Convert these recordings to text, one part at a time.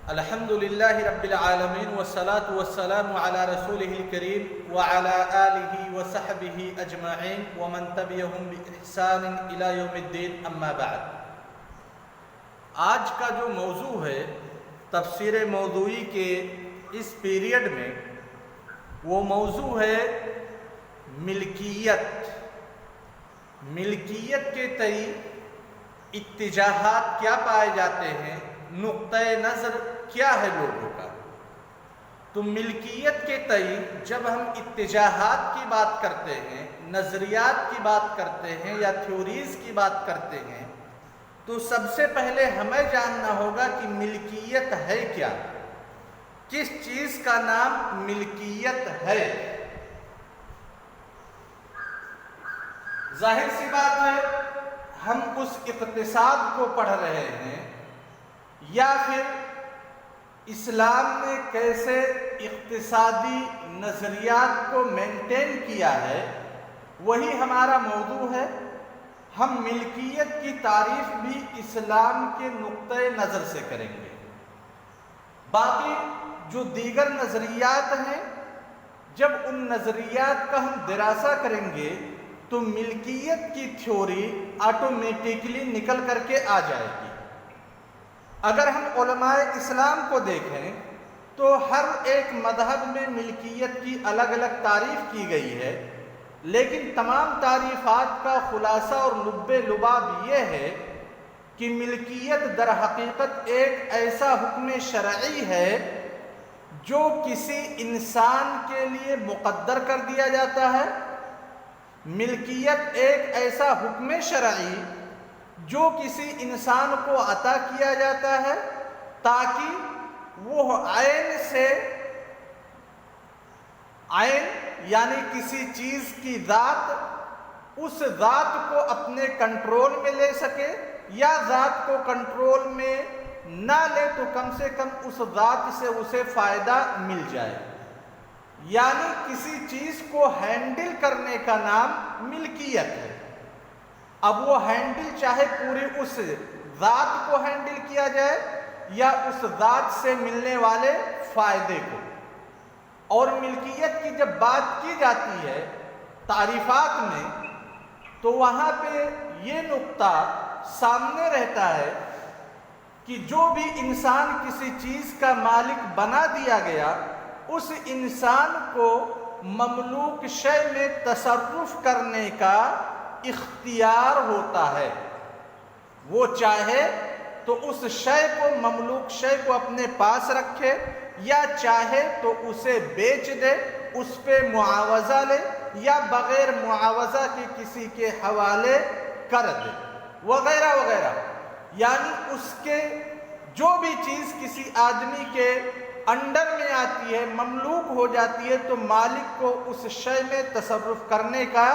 الحمد للہ رب العالمین والصلاة والسلام علی رسولہ الکریم وعلی آلہ وصحبہ اجمعین ومن تبعہم بإحسان الی یوم الدین اما بعد۔ آج کا جو موضوع ہے تفسیر موضوعی کے اس پیریڈ میں، وہ موضوع ہے ملکیت۔ ملکیت کے تئیں اتجاہات کیا پائے جاتے ہیں، نقطۂ نظر کیا ہے لوگوں کا۔ تو ملکیت کے تئیں جب ہم اتجاہات کی بات کرتے ہیں، نظریات کی بات کرتے ہیں یا تھیوریز کی بات کرتے ہیں، تو سب سے پہلے ہمیں جاننا ہوگا کہ ملکیت ہے کیا، کس چیز کا نام ملکیت ہے۔ ظاہر سی بات ہے، ہم اس اقتصاد کو پڑھ رہے ہیں یا پھر اسلام نے کیسے اقتصادی نظریات کو مینٹین کیا ہے، وہی ہمارا موضوع ہے۔ ہم ملکیت کی تعریف بھی اسلام کے نقطۂ نظر سے کریں گے۔ باقی جو دیگر نظریات ہیں، جب ان نظریات کا ہم دراسہ کریں گے تو ملکیت کی تھیوری آٹومیٹکلی نکل کر کے آ جائے گی۔ اگر ہم علماء اسلام کو دیکھیں تو ہر ایک مذہب میں ملکیت کی الگ الگ تعریف کی گئی ہے، لیکن تمام تعریفات کا خلاصہ اور لب لباب یہ ہے کہ ملکیت در حقیقت ایک ایسا حکم شرعی ہے جو کسی انسان کے لیے مقدر کر دیا جاتا ہے۔ ملکیت ایک ایسا حکم شرعی جو کسی انسان کو عطا کیا جاتا ہے تاکہ وہ عین یعنی کسی چیز کی ذات، اس ذات کو اپنے کنٹرول میں لے سکے، یا ذات کو کنٹرول میں نہ لے تو کم سے کم اس ذات سے اسے فائدہ مل جائے۔ یعنی کسی چیز کو ہینڈل کرنے کا نام ملکیت ہے۔ اب وہ ہینڈل چاہے پوری اس ذات کو ہینڈل کیا جائے یا اس ذات سے ملنے والے فائدے کو۔ اور ملکیت کی جب بات کی جاتی ہے تعریفات میں، تو وہاں پہ یہ نقطہ سامنے رہتا ہے کہ جو بھی انسان کسی چیز کا مالک بنا دیا گیا، اس انسان کو مملوک شے میں تصرف کرنے کا اختیار ہوتا ہے۔ وہ چاہے تو اس شے کو، مملوک شے کو اپنے پاس رکھے، یا چاہے تو اسے بیچ دے، اس پہ معاوضہ لے، یا بغیر معاوضہ کے کسی کے حوالے کر دے، وغیرہ وغیرہ۔ یعنی اس کے جو بھی چیز کسی آدمی کے انڈر میں آتی ہے، مملوک ہو جاتی ہے، تو مالک کو اس شے میں تصرف کرنے کا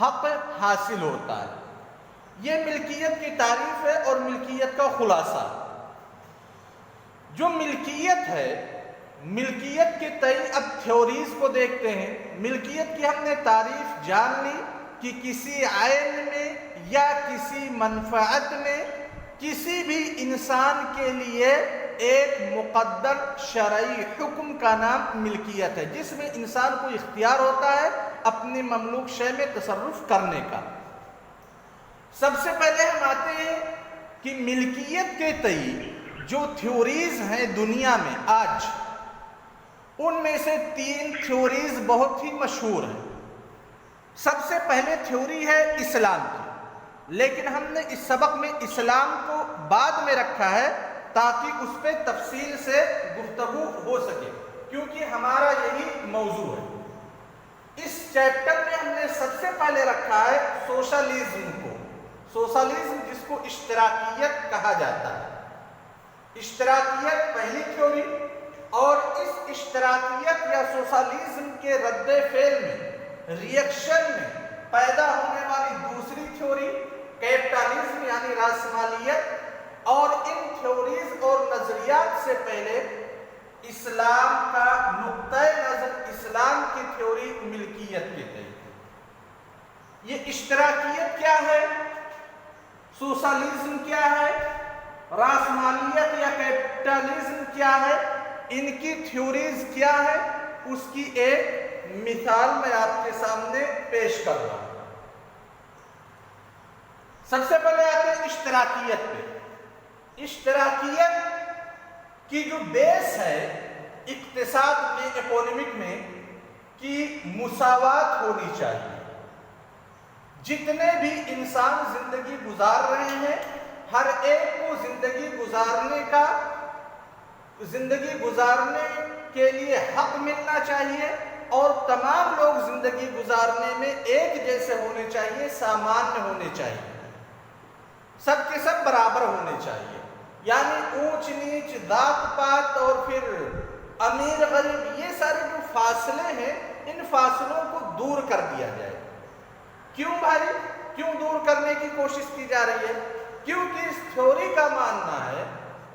حق حاصل ہوتا ہے۔ یہ ملکیت کی تعریف ہے اور ملکیت کا خلاصہ۔ جو ملکیت ہے، ملکیت کے تئیں اب تھیوریز کو دیکھتے ہیں۔ ملکیت کی ہم نے تعریف جان لی کہ کسی عین میں یا کسی منفعت میں کسی بھی انسان کے لیے ایک مقدر شرعی حکم کا نام ملکیت ہے، جس میں انسان کو اختیار ہوتا ہے اپنے مملوک شے میں تصرف کرنے کا۔ سب سے پہلے ہم آتے ہیں کہ ملکیت کے تئیں جو تھیوریز ہیں دنیا میں آج، ان میں سے 3 تھیوریز بہت ہی مشہور ہیں۔ سب سے پہلے تھیوری ہے اسلام کی، لیکن ہم نے اس سبق میں اسلام کو بعد میں رکھا ہے تاکہ اس پہ تفصیل سے گفتگو ہو سکے، کیونکہ ہمارا یہی موضوع ہے۔ اس چیپٹر میں ہم نے سب سے پہلے رکھا ہے سوشلزم کو۔ سوشلزم جس کو اشتراکیت کہا جاتا ہے۔ اشتراکیت پہلی تھیوری، اور اس اشتراکیت یا سوشلزم کے رد فعل میں، ریئیکشن میں پیدا ہونے والی دوسری تھیوری کیپٹلزم یعنی راسمالیت۔ اور ان تھیوریز اور نظریات سے پہلے اسلام کا نقطۂ نظر، اسلام کی تھیوری ملکیت کے تئیں۔ یہ اشتراکیت کیا ہے، سوشلزم کیا ہے، راسمالیت یا کیپٹلزم کیا ہے، ان کی تھیوریز کیا ہے، اس کی ایک مثال میں آپ کے سامنے پیش کر رہا ہوں۔ سب سے پہلے آتے ہیں اشتراکیت پہ۔ اشتراکیت کی جو بیس ہے اقتصاد میں، اکونومک میں، کہ مساوات ہونی چاہیے۔ جتنے بھی انسان زندگی گزار رہے ہیں، ہر ایک کو زندگی گزارنے کے لیے حق ملنا چاہیے، اور تمام لوگ زندگی گزارنے میں ایک جیسے ہونے چاہیے، سامانیہ ہونے چاہیے، سب کے سب برابر ہونے چاہیے۔ یعنی اونچ نیچ، ذات پات اور پھر امیر غریب، یہ سارے جو فاصلے ہیں، ان فاصلوں کو دور کر دیا جائے۔ کیوں بھائی، کیوں دور کرنے کی کوشش کی جا رہی ہے؟ کیونکہ اس تھیوری کا ماننا ہے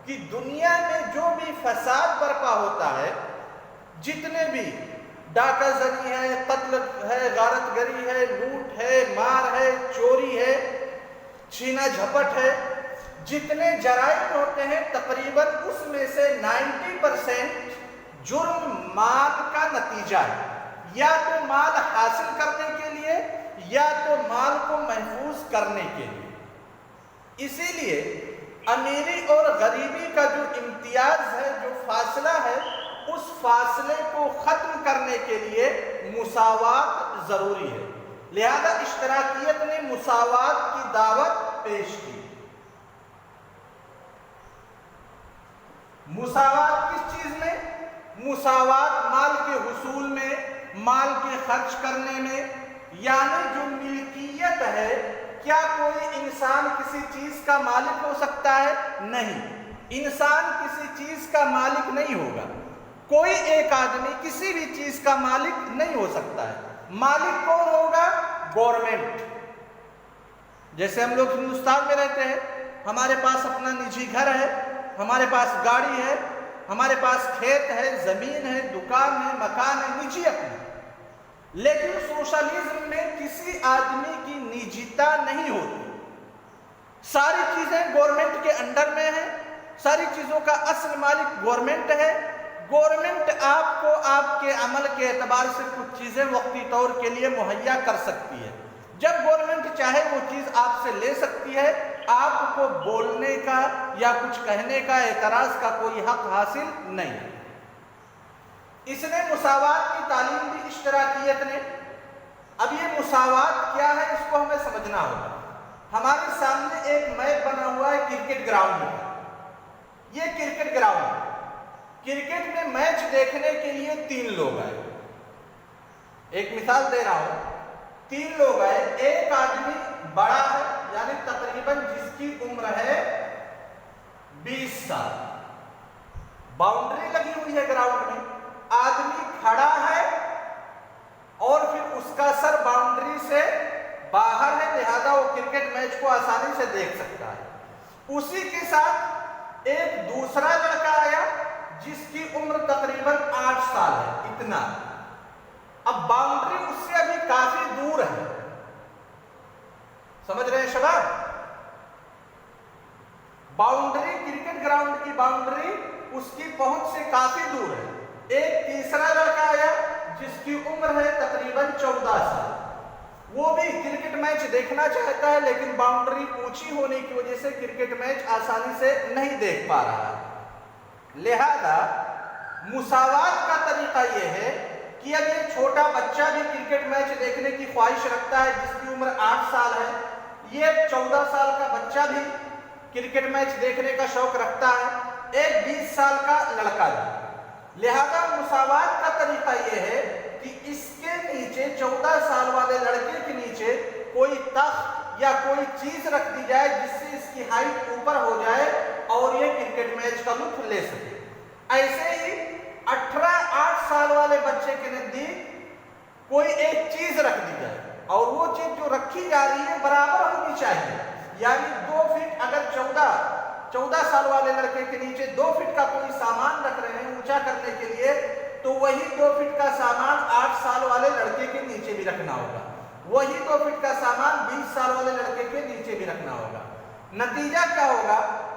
کہ دنیا میں جو بھی فساد برپا ہوتا ہے، جتنے بھی ڈاکہ زنی ہے، قتل ہے، غارت گری ہے، لوٹ ہے، مار ہے، چوری ہے، چھینا جھپٹ ہے، جتنے جرائم ہوتے ہیں، تقریباً اس میں سے 90% جرم مال کا نتیجہ ہے، یا تو مال حاصل کرنے کے لیے یا تو مال کو محفوظ کرنے کے لیے۔ اسی لیے امیری اور غریبی کا جو امتیاز ہے، جو فاصلہ ہے، اس فاصلے کو ختم کرنے کے لیے مساوات ضروری ہے۔ لہذا اشتراکیت نے مساوات کی دعوت پیش کی۔ مساوات کس چیز میں؟ مساوات مال کے حصول میں، مال کے خرچ کرنے میں۔ یعنی جو ملکیت ہے، کیا کوئی انسان کسی چیز کا مالک ہو سکتا ہے؟ نہیں، انسان کسی چیز کا مالک نہیں ہوگا۔ کوئی ایک آدمی کسی بھی چیز کا مالک نہیں ہو سکتا ہے۔ مالک کون ہوگا؟ گورنمنٹ۔ جیسے ہم لوگ ہندوستان میں رہتے ہیں، ہمارے پاس اپنا نجی گھر ہے، ہمارے پاس گاڑی ہے، ہمارے پاس کھیت ہے، زمین ہے، دکان ہے، مکان ہے، نجی اپنا۔ لیکن سوشلزم میں کسی آدمی کی نجیتا نہیں ہوتی، ساری چیزیں گورنمنٹ کے انڈر میں ہیں، ساری چیزوں کا اصل مالک گورنمنٹ ہے۔ گورنمنٹ آپ کو آپ کے عمل کے اعتبار سے کچھ چیزیں وقتی طور کے لیے مہیا کر سکتی ہے۔ جب گورنمنٹ چاہے وہ چیز آپ سے لے سکتی ہے، آپ کو بولنے کا یا کچھ کہنے کا، اعتراض کا کوئی حق حاصل نہیں۔ اس نے مساوات کی تعلیم دی اشتراکیت نے۔ اب یہ مساوات کیا ہے، اس کو ہمیں سمجھنا ہوگا۔ ہمارے سامنے ایک میپ بنا ہوا ہے کرکٹ گراؤنڈ کا۔ یہ کرکٹ گراؤنڈ، کرکٹ میں میچ دیکھنے کے لیے 3 لوگ آئے۔ ایک مثال دے رہا ہوں، 3 لوگ آئے۔ ایک آدمی بڑا ہے، یعنی تقریباً جس کی عمر ہے 20 سال، باؤنڈری لگی ہوئی ہے گراؤنڈ میں، آدمی کھڑا ہے اور پھر اس کا سر باؤنڈری سے باہر ہے، لہذا وہ کرکٹ میچ کو آسانی سے دیکھ سکتا ہے۔ اسی کے ساتھ ایک دوسرا لڑکا آیا جس کی عمر تقریباً 8 سال ہے، اتنا۔ اب باؤنڈری اس سے ابھی کافی دور ہے، سمجھ رہے ہیں شباب؟ باؤنڈری، کرکٹ گراؤنڈ کی باؤنڈری اس کی پہنچ سے کافی دور ہے۔ ایک تیسرا لڑکا آیا جس کی عمر ہے تقریباً 14 سال، وہ بھی کرکٹ میچ دیکھنا چاہتا ہے، لیکن باؤنڈری اونچی ہونے کی وجہ سے کرکٹ میچ آسانی سے نہیں دیکھ پا رہا ہے۔ لہذا مساوات کا طریقہ یہ ہے کہ اب یہ چھوٹا بچہ بھی کرکٹ میچ دیکھنے کی خواہش رکھتا ہے، جس کی عمر 8 سال ہے، یہ 14 سال کا بچہ بھی کرکٹ میچ دیکھنے کا شوق رکھتا ہے، ایک 20 سال کا لڑکا بھی۔ لہذا مساوات کا طریقہ یہ ہے کہ اس کے نیچے 14 سال والے لڑکے کے نیچے کوئی تخت یا کوئی چیز رکھ دی جائے جس سے اس کی ہائٹ اوپر ہو جائے اور یہ کرکٹ میچ کا لطف لے سکے۔ ایسے ہی 8 سال والے بچے کے نزدیک کوئی ایک چیز رکھ دی جائے، اور وہ چیز جو رکھی جا رہی ہے برابر ہونی چاہیے، یعنی 2 فٹ، اگر 14 سال والے لڑکے کے نیچے 2 فٹ کا کوئی سامان رکھ رہے ہیں اونچا کرنے کے لیے، تو وہی 2 فٹ کا سامان 8 سال والے لڑکے کے نیچے بھی رکھنا ہوگا، وہی 2 فٹ کا سامان 20 سال والے لڑکے کے نیچے بھی رکھنا ہوگا۔ نتیجہ کیا ہوگا؟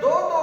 2-2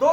2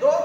2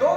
2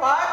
5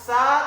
7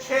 6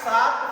7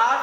8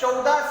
14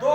2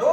2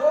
2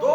2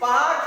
5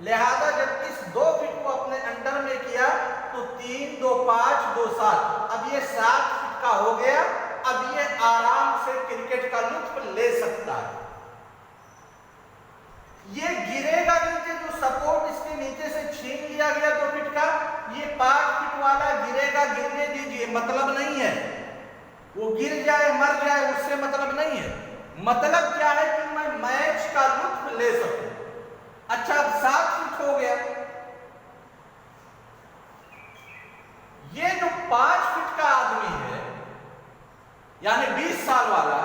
لہذا جب اس 2 فٹ کو اپنے انڈر میں کیا تو 3 2 5 2 7، اب یہ 7 فٹ کا ہو گیا. اب یہ آرام سے کرکٹ کا لطف لے سکتا ہے. یہ گرے گا نیچے، جو سپورٹ اس کے نیچے سے چھین لیا گیا 2 فٹ کا، یہ 5 فٹ والا گرے گا، گرنے دیجئے، مطلب نہیں ہے وہ گر جائے مر جائے، اس سے مطلب نہیں ہے. مطلب کیا ہے کہ میں میچ کا لطف لے سکوں. اچھا اب 7 فٹ ہو گیا. یہ جو 5 فٹ کا آدمی ہے یعنی 20 سال والا،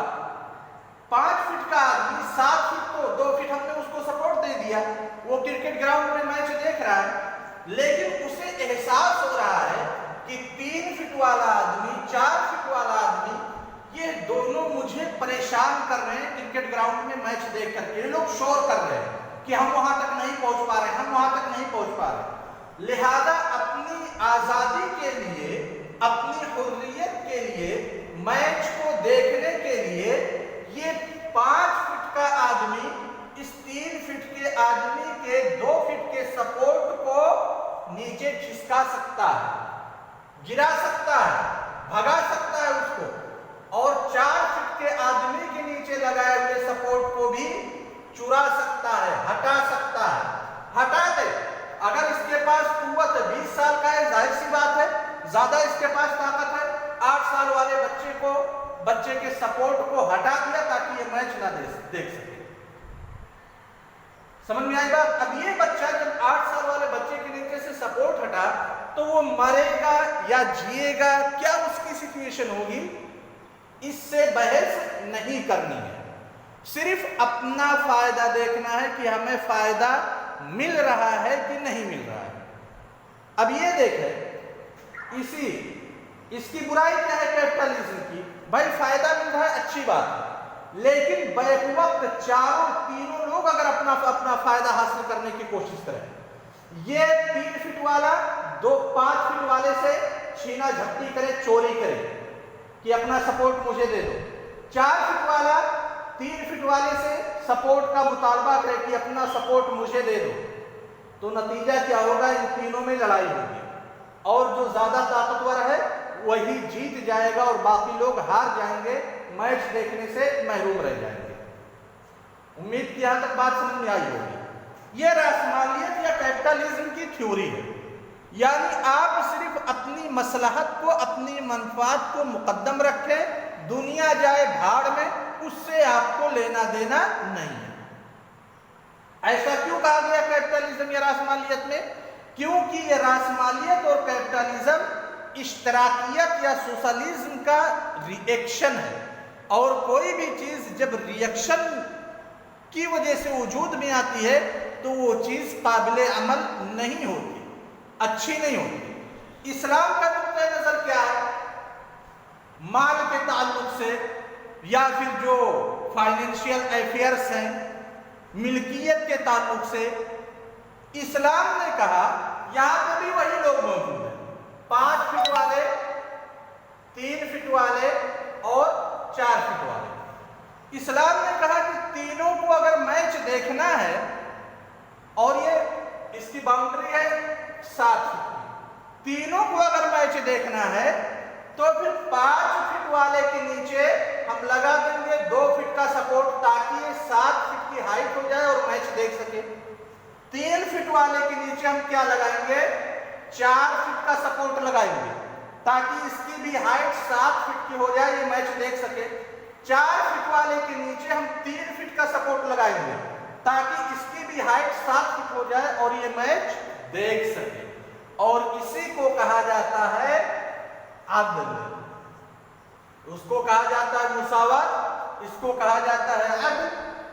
5 فٹ کا آدمی 7 فٹ کو 2 فٹ ہم نے اس کو سپورٹ دے دیا، وہ کرکٹ گراؤنڈ میں میچ دیکھ رہا ہے، لیکن اسے احساس ہو رہا ہے کہ 3 فٹ والا آدمی 4 فٹ والا آدمی یہ دونوں مجھے پریشان کر رہے ہیں کرکٹ گراؤنڈ میں میچ دیکھ کر کے. یہ لوگ شور کر رہے ہیں کہ ہم وہاں تک نہیں پہنچ پا رہے، ہم وہاں تک نہیں پہنچ پا رہے. لہذا اپنی آزادی کے لیے، اپنی حریت کے لیے، میچ کو دیکھنے کے لیے یہ 5 فٹ کا آدمی اس 3 فٹ کے آدمی کے 2 فٹ کے سپورٹ کو نیچے کھسکا سکتا ہے، گرا سکتا ہے، بھگا سکتا ہے اس کو، اور 4 فٹ کے آدمی کے نیچے لگائے ہوئے سپورٹ کو بھی چرا سکتا ہے، ہٹا سکتا ہے. ہٹا دے. اگر اس کے پاس قوت 20 سال کا ہے، ظاہر سی بات ہے زیادہ اس کے پاس طاقت ہے. 8 سال والے بچے کے سپورٹ کو ہٹا دیا تاکہ یہ میچ نہ دیکھ سکے. سمجھ میں آئی بات؟ اب یہ بچہ جب 8 سال والے بچے کے نیچے سے سپورٹ ہٹا تو وہ مرے گا یا جیے گا، کیا اس کی سچویشن ہوگی، اس سے بحث نہیں کرنی ہے. صرف اپنا فائدہ دیکھنا ہے کہ ہمیں فائدہ مل رہا ہے کہ نہیں مل رہا ہے. اب یہ دیکھیں اس کی برائی کیا ہے کیپٹلزم کی؟ بھائی فائدہ مل رہا ہے، اچھی بات ہے، لیکن بیک وقت تینوں لوگ اگر اپنا فائدہ حاصل کرنے کی کوشش کریں، یہ 3 فٹ والا 5 فٹ والے سے چھینا جھپٹی کرے، چوری کرے کہ اپنا سپورٹ مجھے دے دو، 4 فٹ والا 3 فٹ والے سے سپورٹ کا مطالبہ کرے کہ اپنا سپورٹ مجھے دے دو، تو نتیجہ کیا ہوگا؟ ان تینوں میں لڑائی ہوگی، اور جو زیادہ طاقتور ہے وہی جیت جائے گا اور باقی لوگ ہار جائیں گے، میچ دیکھنے سے محروم رہ جائیں گے. امید کی یہاں تک بات سمجھ میں آئی ہوگی. یہ راسمالیت یا کیپٹلزم کی تھیوری ہے، یعنی آپ صرف اپنی مصلحت کو، اپنی منفعت کو مقدم رکھیں، دنیا جائے بھاڑ میں، اس سے آپ کو لینا دینا نہیں ہے. ایسا کیوں کہا گیا کیپٹلزم یا راسمالیت میں؟ کیونکہ یہ راسمالیت اور کیپٹلزم اشتراکیت یا سوشلزم کا ری ایکشن ہے، اور کوئی بھی چیز جب ری ایکشن کی وجہ سے وجود میں آتی ہے تو وہ چیز قابل عمل نہیں ہوتی، اچھی نہیں ہوتی. اسلام کا نقطۂ نظر کیا ہے؟ مال کے تعلق سے یا پھر جو فائنینشیل افیئرس ہیں، ملکیت کے تعلق سے اسلام نے کہا، یہاں پہ بھی وہی لوگ موجود ہیں، 5 فٹ والے، 3 فٹ والے اور 4 فٹ والے. اسلام نے کہا کہ تینوں کو اگر میچ دیکھنا ہے، اور یہ اس کی باؤنڈری ہے 7 فٹ کی، تینوں کو اگر میچ دیکھنا ہے تو پھر 5 فٹ والے کے نیچے ہم لگا دیں گے 2 فٹ کا سپورٹ تاکہ یہ 7 فٹ کی ہائٹ ہو جائے اور میچ دیکھ سکے. 3 فٹ والے کے نیچے ہم کیا لگائیں گے؟ 4 فٹ کا سپورٹ لگائیں گے تاکہ اس کی بھی ہائٹ 7 فٹ کی ہو جائے، یہ میچ دیکھ سکے. 4 فٹ والے کے نیچے ہم 3 فٹ کا سپورٹ لگائیں گے تاکہ اس کی بھی ہائٹ 7 فٹ ہو جائے اور یہ میچ دیکھ سکے. اور اسی کو کہا جاتا ہے عدل، اس کو کہا جاتا ہے مساوات، اس کو کہا جاتا ہے عدل،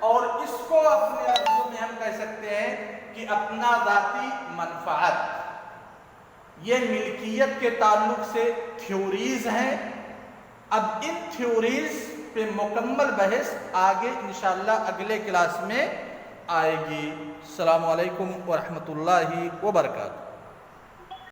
اور اس کو اپنے لفظوں میں ہم کہہ سکتے ہیں کہ اپنا ذاتی منفعت. یہ ملکیت کے تعلق سے تھیوریز ہیں. اب ان تھیوریز پہ مکمل بحث آگے انشاءاللہ اگلے کلاس میں آئے گی. السلام علیکم ورحمۃ اللہ وبرکاتہ.